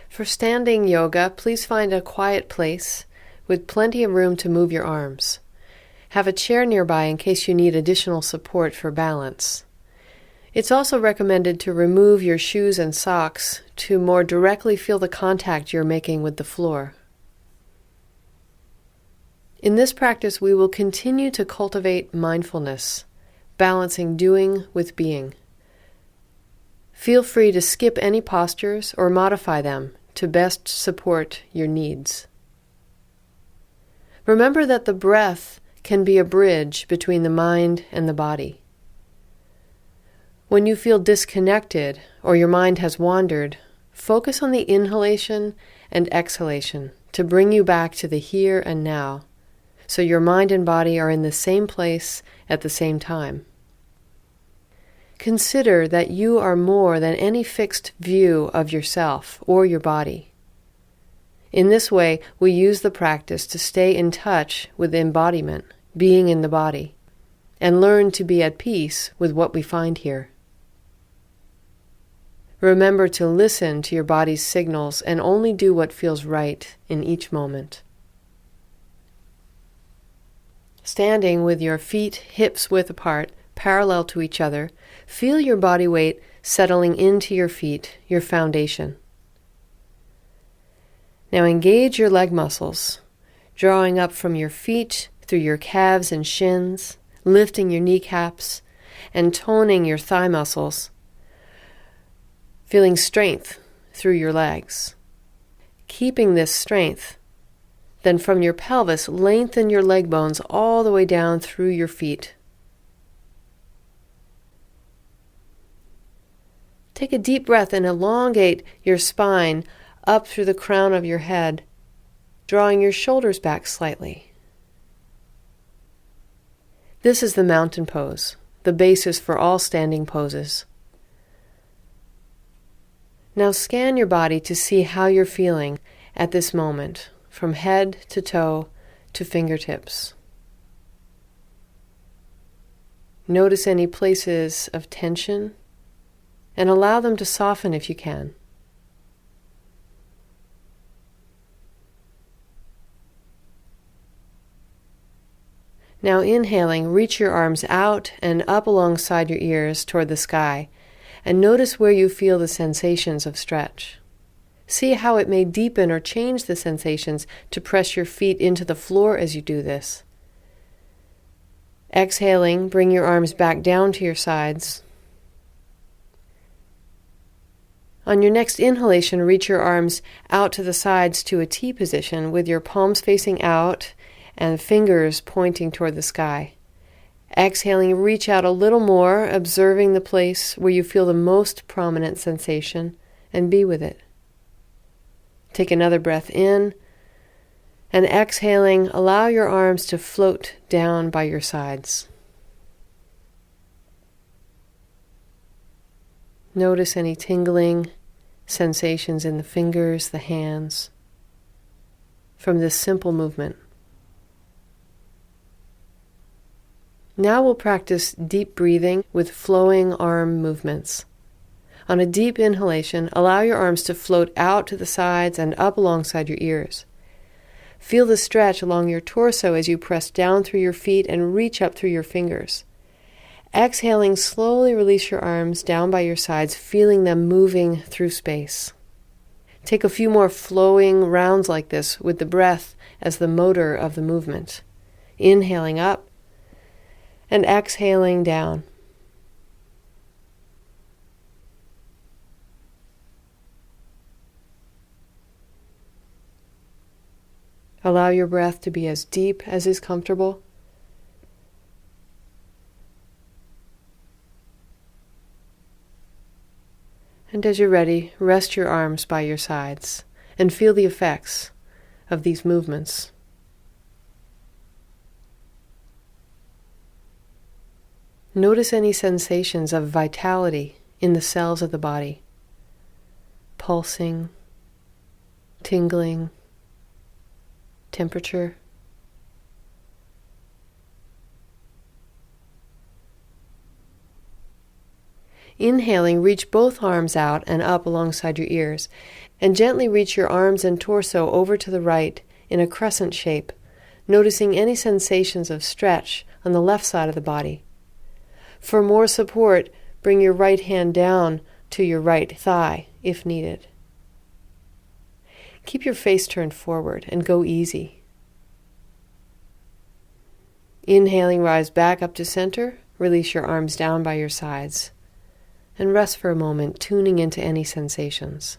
For standing yoga, please find a quiet place with plenty of room to move your arms. Have a chair nearby in case you need additional support for balance. It's also recommended to remove your shoes and socks to more directly feel the contact you're making with the floor. In this practice, we will continue to cultivate mindfulness, balancing doing with being. Feel free to skip any postures or modify them to best support your needs. Remember that the breath can be a bridge between the mind and the body. When you feel disconnected or your mind has wandered, focus on the inhalation and exhalation to bring you back to the here and now, so your mind and body are in the same place at the same time. Consider that you are more than any fixed view of yourself or your body. In this way, we use the practice to stay in touch with embodiment, being in the body, and learn to be at peace with what we find here. Remember to listen to your body's signals and only do what feels right in each moment. Standing with your feet hips width apart, parallel to each other, feel your body weight settling into your feet, your foundation. Now engage your leg muscles, drawing up from your feet through your calves and shins, lifting your kneecaps, and toning your thigh muscles, feeling strength through your legs. Keeping this strength, then from your pelvis, lengthen your leg bones all the way down through your feet. Take a deep breath and elongate your spine up through the crown of your head, drawing your shoulders back slightly. This is the mountain pose, the basis for all standing poses. Now scan your body to see how you're feeling at this moment, from head to toe to fingertips. Notice any places of tension and allow them to soften if you can. Now inhaling, reach your arms out and up alongside your ears toward the sky, and notice where you feel the sensations of stretch. See how it may deepen or change the sensations to press your feet into the floor as you do this. Exhaling, bring your arms back down to your sides. On your next inhalation, reach your arms out to the sides to a T position with your palms facing out and fingers pointing toward the sky. Exhaling, reach out a little more, observing the place where you feel the most prominent sensation, and be with it. Take another breath in, and exhaling, allow your arms to float down by your sides. Notice any tingling sensations in the fingers, the hands, from this simple movement. Now we'll practice deep breathing with flowing arm movements. On a deep inhalation, allow your arms to float out to the sides and up alongside your ears. Feel the stretch along your torso as you press down through your feet and reach up through your fingers. Exhaling, slowly release your arms down by your sides, feeling them moving through space. Take a few more flowing rounds like this with the breath as the motor of the movement. Inhaling up and exhaling down. Allow your breath to be as deep as is comfortable. And as you're ready, rest your arms by your sides and feel the effects of these movements. Notice any sensations of vitality in the cells of the body. Pulsing, tingling, temperature. Inhaling, reach both arms out and up alongside your ears, and gently reach your arms and torso over to the right in a crescent shape, noticing any sensations of stretch on the left side of the body. For more support, bring your right hand down to your right thigh if needed. Keep your face turned forward and go easy. Inhaling, rise back up to center, release your arms down by your sides, and rest for a moment, tuning into any sensations.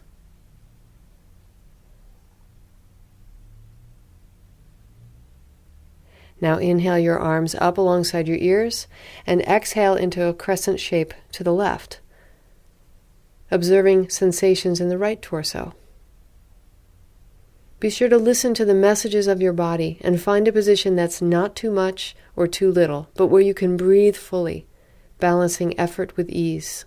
Now inhale your arms up alongside your ears and exhale into a crescent shape to the left, observing sensations in the right torso. Be sure to listen to the messages of your body and find a position that's not too much or too little, but where you can breathe fully, balancing effort with ease.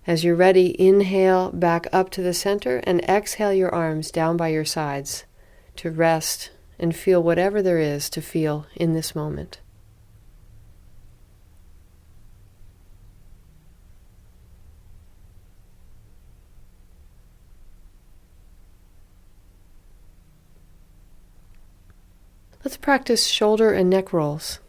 As you're ready, inhale back up to the center and exhale your arms down by your sides to rest and feel whatever there is to feel in this moment. Let's practice shoulder and neck rolls.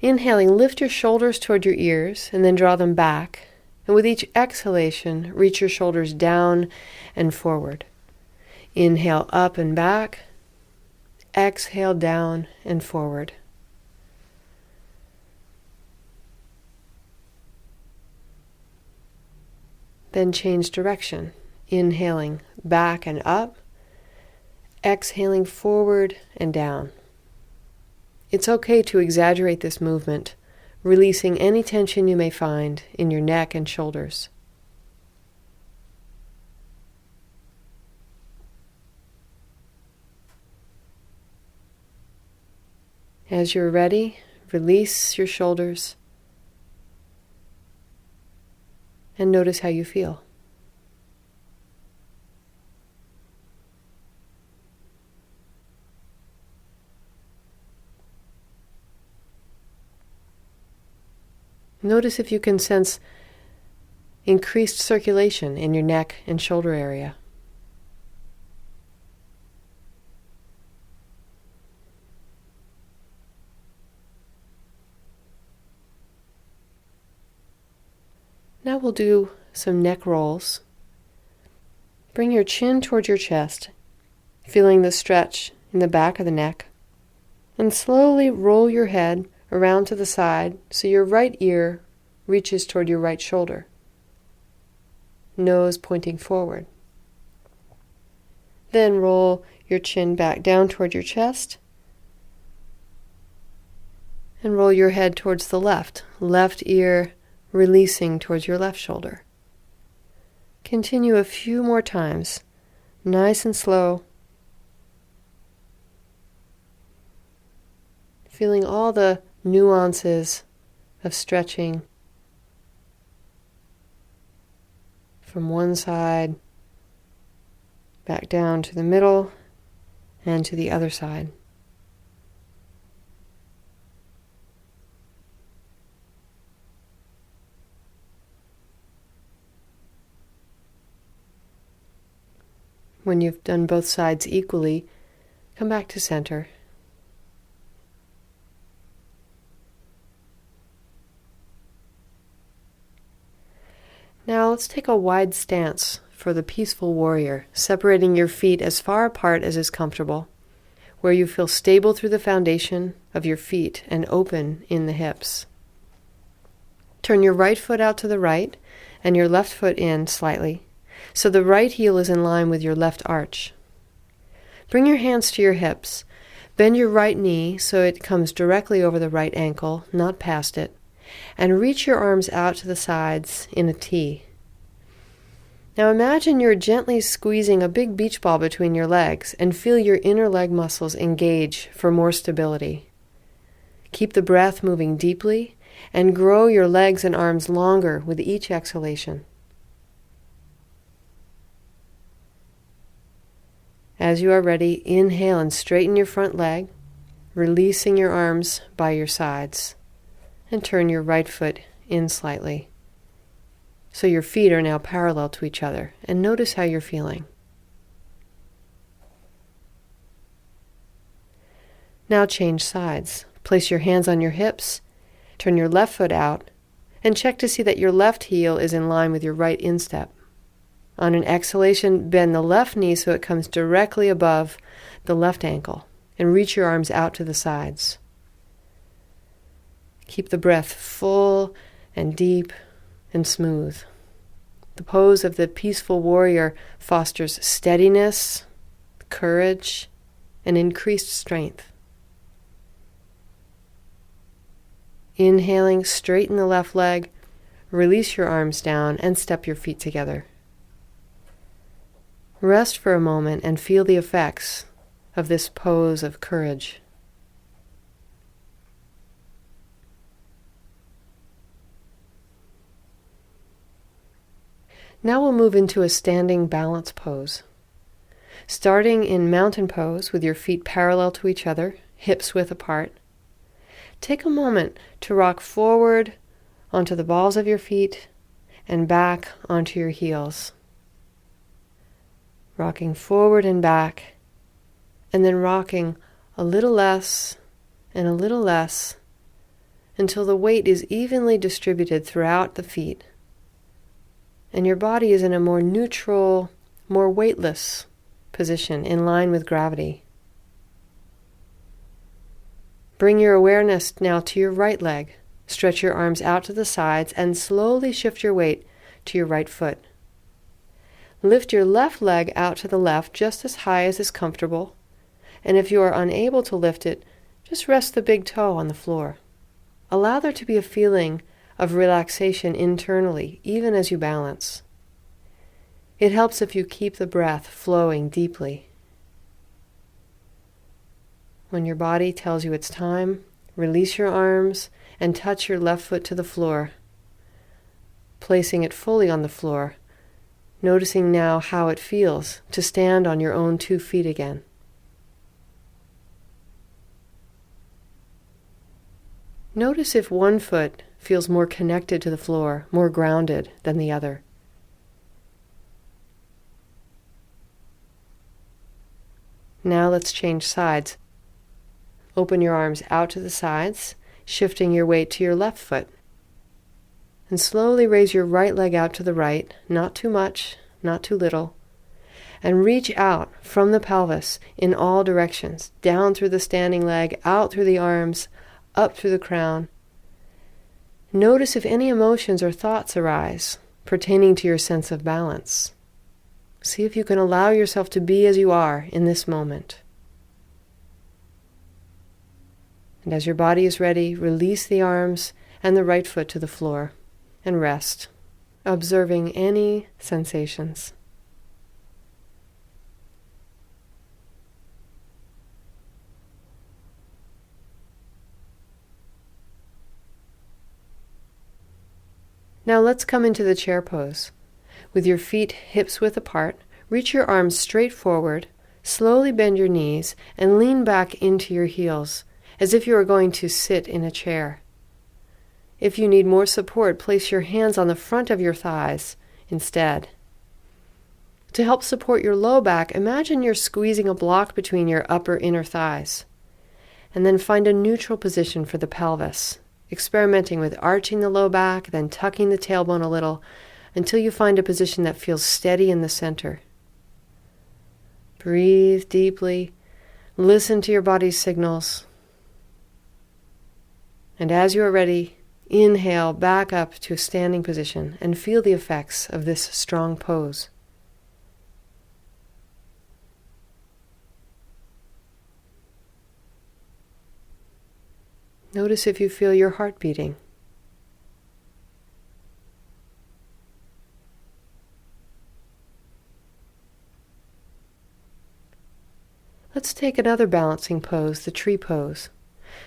Inhaling, lift your shoulders toward your ears and then draw them back. And with each exhalation, reach your shoulders down and forward. Inhale up and back. Exhale down and forward. Then change direction. Inhaling back and up. Exhaling forward and down. It's okay to exaggerate this movement, releasing any tension you may find in your neck and shoulders. As you're ready, release your shoulders and notice how you feel. Notice if you can sense increased circulation in your neck and shoulder area. Now we'll do some neck rolls. Bring your chin towards your chest, feeling the stretch in the back of the neck, and slowly roll your head around to the side so your right ear reaches toward your right shoulder, nose pointing forward. Then roll your chin back down toward your chest and roll your head towards the left ear releasing towards your left shoulder. Continue a few more times, nice and slow, feeling all the nuances of stretching from one side back down to the middle and to the other side. When you've done both sides equally, come back to center. Now let's take a wide stance for the peaceful warrior, separating your feet as far apart as is comfortable, where you feel stable through the foundation of your feet and open in the hips. Turn your right foot out to the right and your left foot in slightly, so the right heel is in line with your left arch. Bring your hands to your hips. Bend your right knee so it comes directly over the right ankle, not past it, and reach your arms out to the sides in a T. Now imagine you're gently squeezing a big beach ball between your legs and feel your inner leg muscles engage for more stability. Keep the breath moving deeply and grow your legs and arms longer with each exhalation. As you are ready, inhale and straighten your front leg, releasing your arms by your sides, and turn your right foot in slightly, So your feet are now parallel to each other, and notice how you're feeling. Now change sides. Place your hands on your hips, turn your left foot out, and check to see that your left heel is in line with your right instep. On an exhalation, bend the left knee so it comes directly above the left ankle, and reach your arms out to the sides. Keep the breath full and deep and smooth. The pose of the peaceful warrior fosters steadiness, courage, and increased strength. Inhaling, straighten the left leg, release your arms down, and step your feet together. Rest for a moment and feel the effects of this pose of courage. Now we'll move into a standing balance pose. Starting in mountain pose with your feet parallel to each other, hips width apart, take a moment to rock forward onto the balls of your feet and back onto your heels. Rocking forward and back, and then rocking a little less and a little less until the weight is evenly distributed throughout the feet, and your body is in a more neutral, more weightless position in line with gravity. Bring your awareness now to your right leg. Stretch your arms out to the sides and slowly shift your weight to your right foot. Lift your left leg out to the left just as high as is comfortable, and if you are unable to lift it, just rest the big toe on the floor. Allow there to be a feeling of relaxation internally, even as you balance. It helps if you keep the breath flowing deeply. When your body tells you it's time, release your arms and touch your left foot to the floor, placing it fully on the floor, noticing now how it feels to stand on your own 2 feet again. Notice if one foot feels more connected to the floor, more grounded than the other. Now let's change sides. Open your arms out to the sides, shifting your weight to your left foot. And slowly raise your right leg out to the right, not too much, not too little. And reach out from the pelvis in all directions, down through the standing leg, out through the arms, up through the crown. Notice if any emotions or thoughts arise pertaining to your sense of balance. See if you can allow yourself to be as you are in this moment. And as your body is ready, release the arms and the right foot to the floor and rest, observing any sensations. Now let's come into the chair pose. With your feet hips width apart, reach your arms straight forward, slowly bend your knees, and lean back into your heels, as if you are going to sit in a chair. If you need more support, place your hands on the front of your thighs instead. To help support your low back, imagine you're squeezing a block between your upper inner thighs. And then find a neutral position for the pelvis, experimenting with arching the low back, then tucking the tailbone a little, until you find a position that feels steady in the center. Breathe deeply, listen to your body's signals, and as you are ready, inhale back up to a standing position and feel the effects of this strong pose. Notice if you feel your heart beating. Let's take another balancing pose, the tree pose.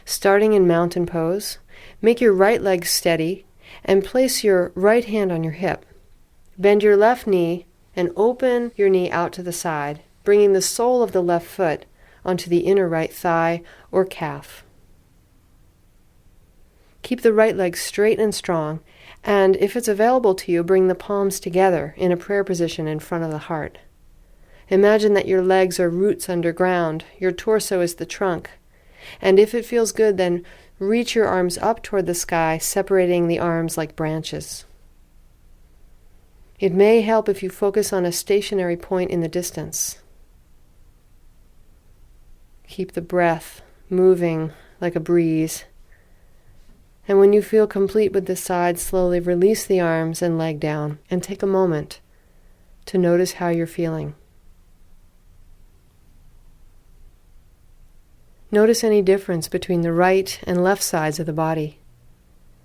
Starting in mountain pose, make your right leg steady and place your right hand on your hip. Bend your left knee and open your knee out to the side, bringing the sole of the left foot onto the inner right thigh or calf. Keep the right leg straight and strong And if it's available to you, bring the palms together in a prayer position in front of the heart. Imagine that your legs are roots underground, your torso is the trunk. And if it feels good, then reach your arms up toward the sky, separating the arms like branches. It may help if you focus on a stationary point in the distance. Keep the breath moving like a breeze. And when you feel complete with the side, slowly release the arms and leg down and take a moment to notice how you're feeling. Notice any difference between the right and left sides of the body.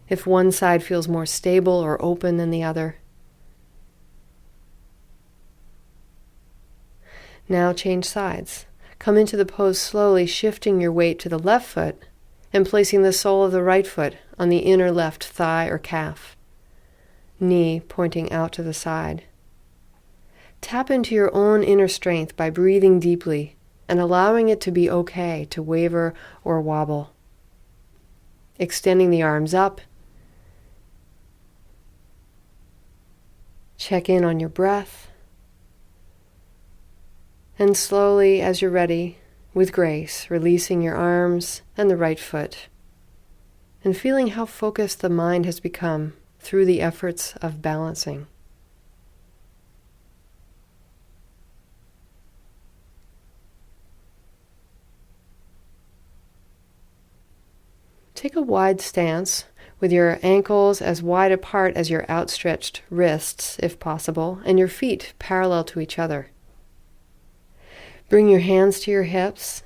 If one side feels more stable or open than the other. Now change sides. Come into the pose slowly, shifting your weight to the left foot and placing the sole of the right foot on the inner left thigh or calf, knee pointing out to the side. Tap into your own inner strength by breathing deeply and allowing it to be okay to waver or wobble. Extending the arms up. Check in on your breath. And slowly, as you're ready, with grace, releasing your arms and the right foot, and feeling how focused the mind has become through the efforts of balancing. Take a wide stance with your ankles as wide apart as your outstretched wrists, if possible, and your feet parallel to each other. Bring your hands to your hips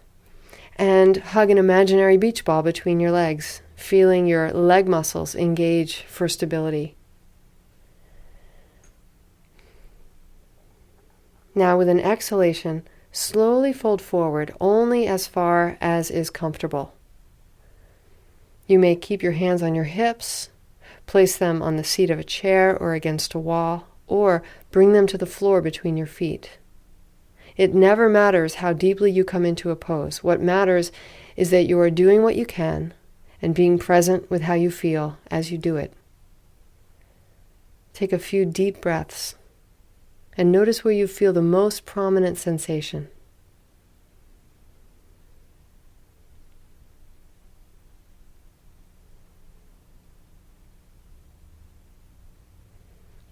and hug an imaginary beach ball between your legs, feeling your leg muscles engage for stability. Now with an exhalation, slowly fold forward only as far as is comfortable. You may keep your hands on your hips, place them on the seat of a chair or against a wall, or bring them to the floor between your feet. It never matters how deeply you come into a pose. What matters is that you are doing what you can and being present with how you feel as you do it. Take a few deep breaths and notice where you feel the most prominent sensation.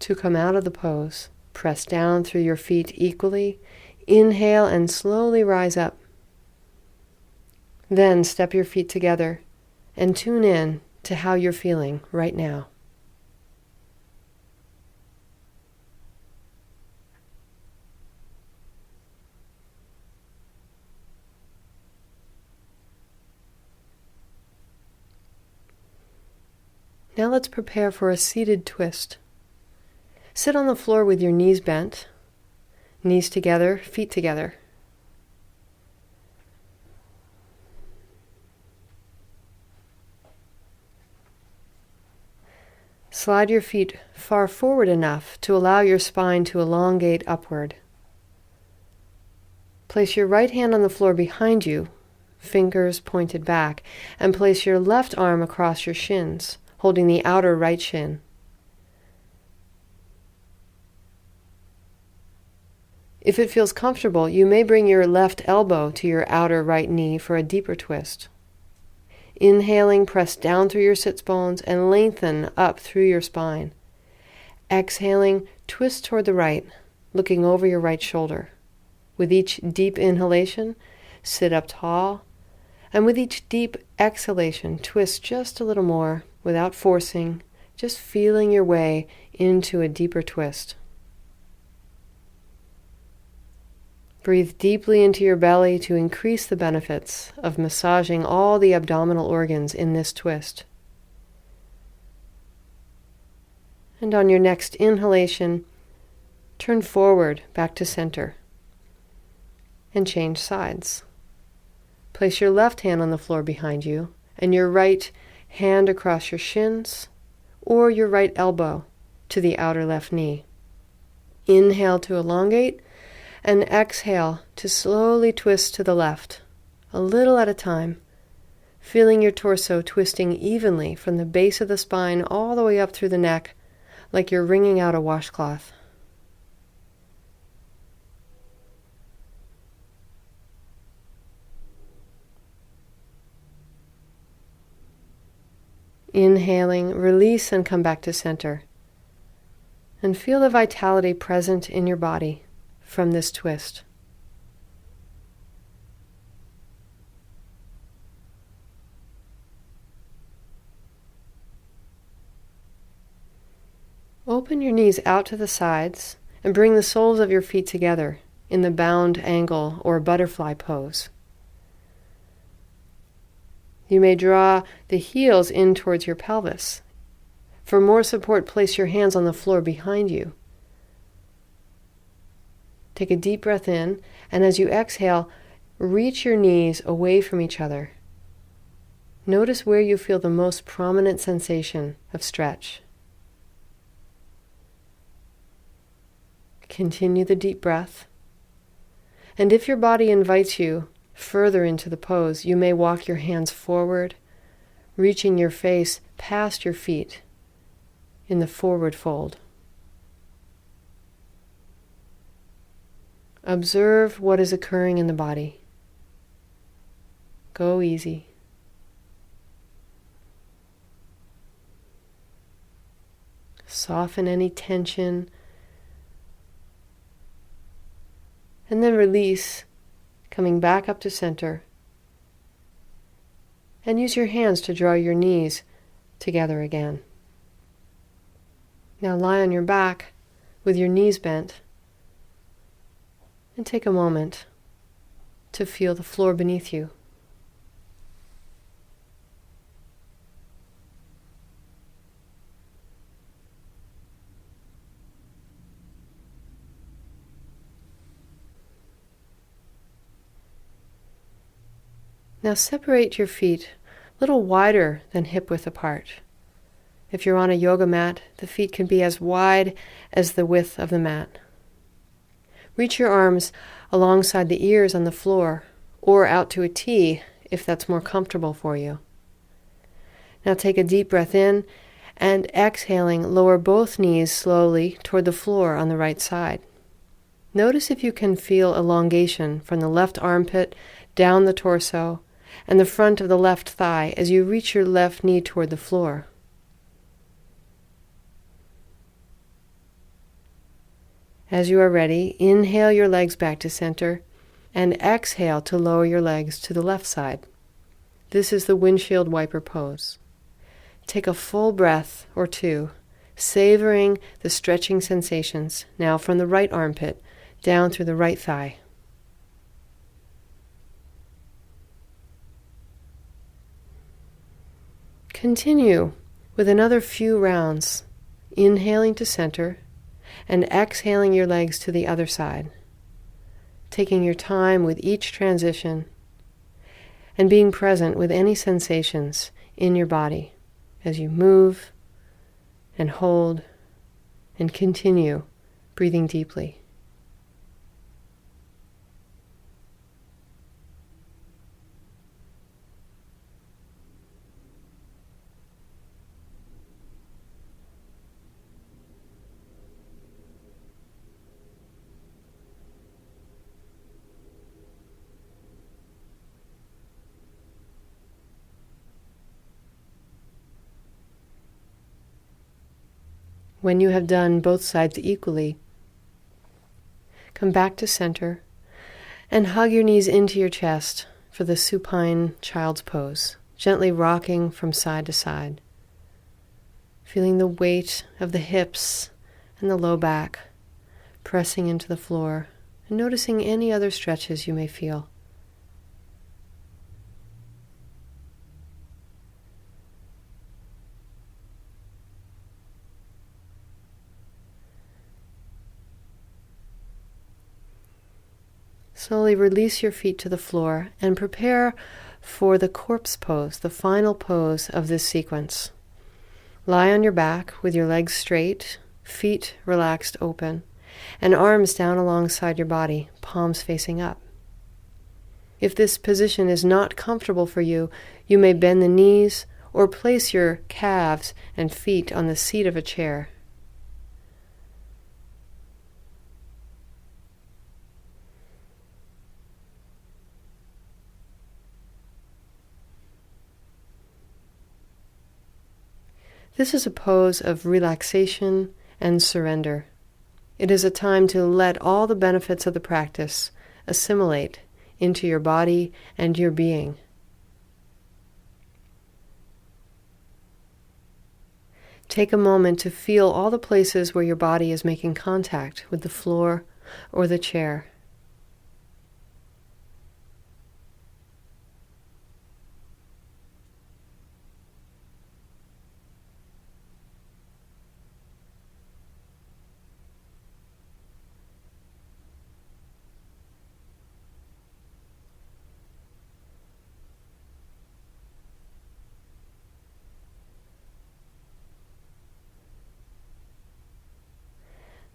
To come out of the pose, press down through your feet equally. Inhale and slowly rise up. Then step your feet together and tune in to how you're feeling right now. Now let's prepare for a seated twist. Sit on the floor with your knees bent, knees together, feet together. Slide your feet far forward enough to allow your spine to elongate upward. Place your right hand on the floor behind you, fingers pointed back, and place your left arm across your shins, holding the outer right shin. If it feels comfortable, you may bring your left elbow to your outer right knee for a deeper twist. Inhaling, press down through your sits bones and lengthen up through your spine. Exhaling, twist toward the right, looking over your right shoulder. With each deep inhalation, sit up tall, and with each deep exhalation, twist just a little more without forcing, just feeling your way into a deeper twist. Breathe deeply into your belly to increase the benefits of massaging all the abdominal organs in this twist. And on your next inhalation, turn forward back to center and change sides. Place your left hand on the floor behind you and your right hand across your shins or your right elbow to the outer left knee. Inhale to elongate and exhale to slowly twist to the left, a little at a time, feeling your torso twisting evenly from the base of the spine all the way up through the neck, like you're wringing out a washcloth. Inhaling, release and come back to center. And feel the vitality present in your body from this twist. Open your knees out to the sides and bring the soles of your feet together in the bound angle or butterfly pose. You may draw the heels in towards your pelvis. For more support, place your hands on the floor behind you. Take a deep breath in, and as you exhale, reach your knees away from each other. Notice where you feel the most prominent sensation of stretch. Continue the deep breath. And if your body invites you further into the pose, you may walk your hands forward, reaching your face past your feet in the forward fold. Observe what is occurring in the body. Go easy. Soften any tension, and then release, coming back up to center. And use your hands to draw your knees together again. Now lie on your back with your knees bent and take a moment to feel the floor beneath you. Now separate your feet a little wider than hip width apart. If you're on a yoga mat, the feet can be as wide as the width of the mat. Reach your arms alongside the ears on the floor, or out to a T if that's more comfortable for you. Now take a deep breath in, and exhaling, lower both knees slowly toward the floor on the right side. Notice if you can feel elongation from the left armpit down the torso and the front of the left thigh as you reach your left knee toward the floor. As you are ready, inhale your legs back to center and exhale to lower your legs to the left side. This is the windshield wiper pose. Take a full breath or two, savoring the stretching sensations now from the right armpit down through the right thigh. Continue with another few rounds, inhaling to center and exhaling your legs to the other side, taking your time with each transition and being present with any sensations in your body as you move and hold and continue breathing deeply. When you have done both sides equally, come back to center and hug your knees into your chest for the supine child's pose, gently rocking from side to side, feeling the weight of the hips and the low back pressing into the floor, and noticing any other stretches you may feel. Slowly release your feet to the floor and prepare for the corpse pose, the final pose of this sequence. Lie on your back with your legs straight, feet relaxed open, and arms down alongside your body, palms facing up. If this position is not comfortable for you, you may bend the knees or place your calves and feet on the seat of a chair. This is a pose of relaxation and surrender. It is a time to let all the benefits of the practice assimilate into your body and your being. Take a moment to feel all the places where your body is making contact with the floor or the chair.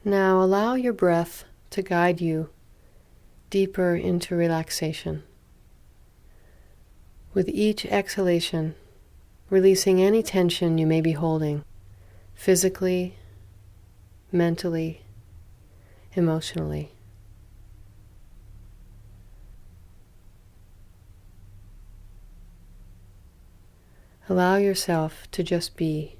Now allow your breath to guide you deeper into relaxation. With each exhalation, releasing any tension you may be holding, physically, mentally, emotionally. Allow yourself to just be.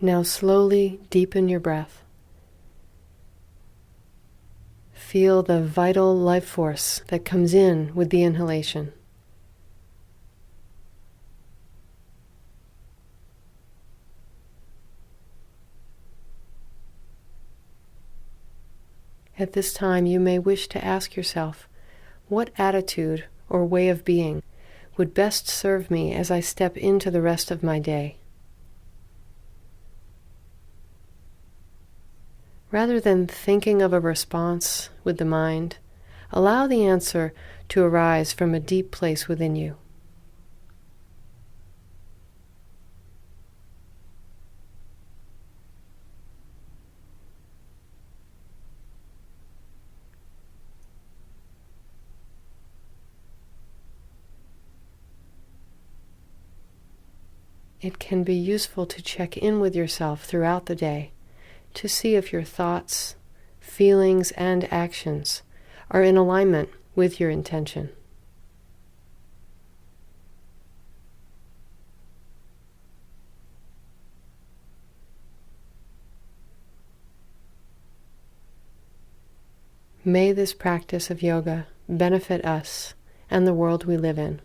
Now slowly deepen your breath. Feel the vital life force that comes in with the inhalation. At this time, you may wish to ask yourself, what attitude or way of being would best serve me as I step into the rest of my day? Rather than thinking of a response with the mind, allow the answer to arise from a deep place within you. It can be useful to check in with yourself throughout the day to see if your thoughts, feelings, and actions are in alignment with your intention. May this practice of yoga benefit us and the world we live in.